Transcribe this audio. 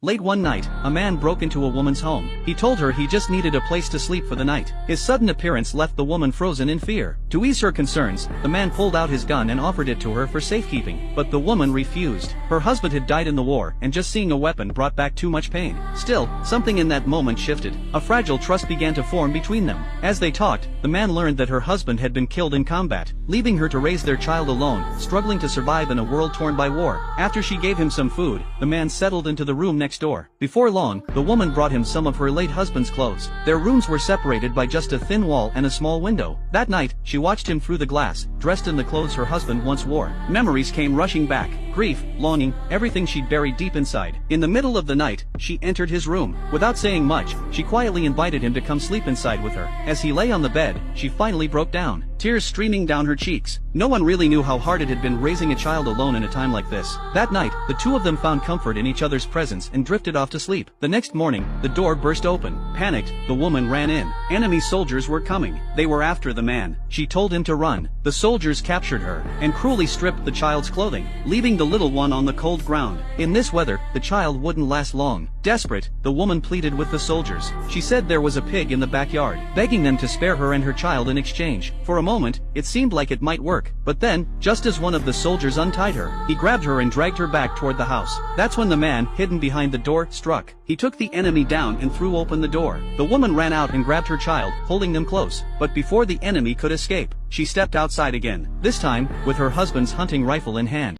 Late one night, a man broke into a woman's home. He told her he just needed a place to sleep for the night. His sudden appearance left the woman frozen in fear. To ease her concerns, the man pulled out his gun and offered it to her for safekeeping, but the woman refused. Her husband had died in the war, and just seeing a weapon brought back too much pain. Still, something in that moment shifted. A fragile trust began to form between them. As they talked, the man learned that her husband had been killed in combat, leaving her to raise their child alone, struggling to survive in a world torn by war. After she gave him some food, the man settled into the room next door. Before long, the woman brought him some of her late husband's clothes. Their rooms were separated by just a thin wall and a small window. That night, she watched him through the glass, dressed in the clothes her husband once wore. Memories came rushing back. Grief, longing, everything she'd buried deep inside. In the middle of the night, she entered his room. Without saying much, she quietly invited him to come sleep inside with her. As he lay on the bed, she finally broke down, tears streaming down her cheeks. No one really knew how hard it had been raising a child alone in a time like this. That night, the two of them found comfort in each other's presence and drifted off to sleep. The next morning, the door burst open. Panicked, the woman ran in. Enemy soldiers were coming. They were after the man. She told him to run. The soldiers captured her and cruelly stripped the child's clothing, leaving the little one on the cold ground. In this weather, the child wouldn't last long. Desperate, the woman pleaded with the soldiers. She said there was a pig in the backyard, begging them to spare her and her child in exchange. For a moment, it seemed like it might work, but then, just as one of the soldiers untied her, he grabbed her and dragged her back toward the house. That's when the man, hidden behind the door, struck. He took the enemy down and threw open the door. The woman ran out and grabbed her child, holding them close. But before the enemy could escape, she stepped outside again, this time with her husband's hunting rifle in hand.